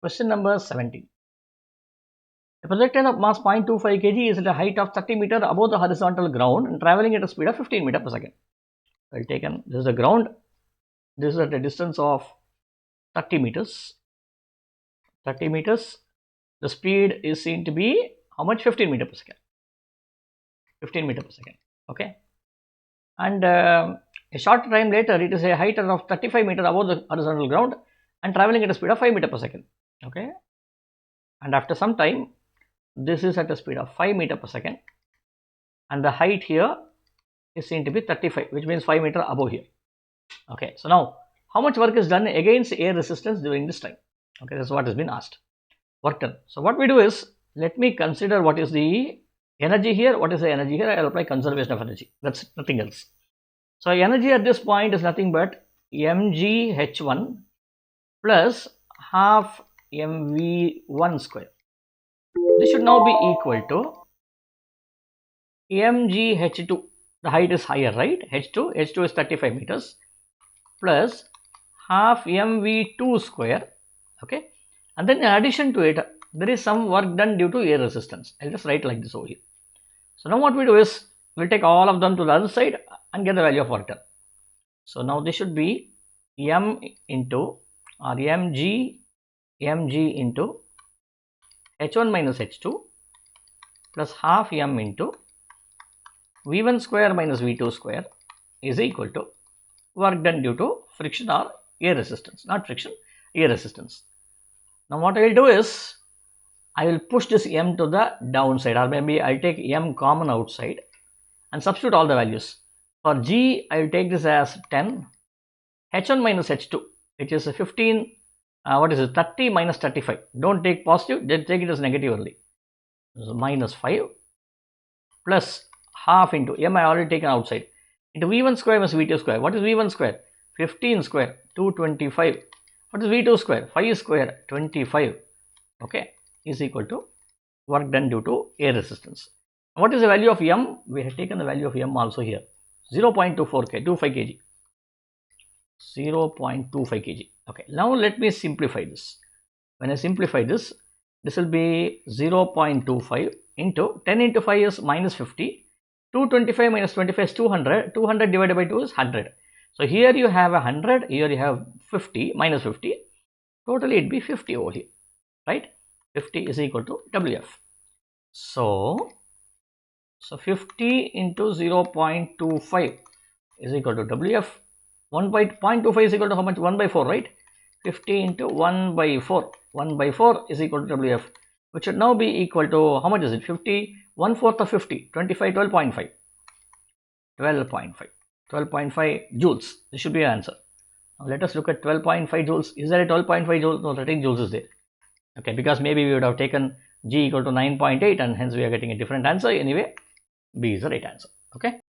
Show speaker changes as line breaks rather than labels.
Question number 17. A projectile of mass 0.25 kg is at a height of 30 meter above the horizontal ground and traveling at a speed of 15 meter per second. Well taken. This is the ground. This is at a distance of 30 meters. 30 meters. The speed is seen to be how much? 15 meter per second. 15 meter per second. Okay. And a short time later, it is a height of 35 meter above the horizontal ground and traveling at a speed of 5 meter per second. Okay. And after some time, this is at a speed of 5 meter per second, and the height here is seen to be 35, which means 5 meter above here. Okay, so now how much work is done against air resistance during this time? Okay, that's what has been asked. Work done. So what we do is, let me consider what is the energy here. What is the energy here? I'll apply conservation of energy. That's nothing else. So energy at this point is nothing but mgh₁ plus half mv₁². This should now be equal to mgh₂. The height is higher, right? h2 is 35 meters plus half mv₂². Okay, and then in addition to it, there is some work done due to air resistance. I'll just write like this over here. So now what we do is, we'll take all of them to the other side and get the value of work done. So now this should be m into or mg into h1 minus h2 plus half m into v1² minus v2² is equal to work done due to friction or air resistance, not friction, air resistance. Now what I will do is, I will push this m to the downside, or maybe I'll take m common outside and substitute all the values. For g, I will take this as 10, h1 minus h2, which is 15, 30 minus 35. Don't take positive, then take it as negative only. So minus 5 plus half into m I already taken outside into v1² minus v2². What is v1²? 15 square, 225. What is v2²? 5 square, 25. Okay, is equal to work done due to air resistance. What is the value of m? We have taken the value of m also here, 0.25 kg. 0.25 kg. Okay, now let me simplify this. When I simplify this, this will be 0.25 into 10 into 5 is minus 50. 225 minus 25 is 200. 200 divided by 2 is 100. So here you have 100, here you have 50, minus 50. Totally it be 50 over here, right? 50 is equal to WF. So 50 into 0.25 is equal to WF. 1.25 is equal to how much? 1 by 4, right? 50 into 1 by 4. 1 by 4 is equal to WF, which should now be equal to, how much is it? 50, 1/4 of 50, 25, 12.5. 12.5 joules. This should be your answer. Now let us look at 12.5 joules. Is there a 12.5 joules? No, 13 joules is there. Okay, because maybe we would have taken G equal to 9.8 and hence we are getting a different answer. Anyway, B is the right answer. Okay.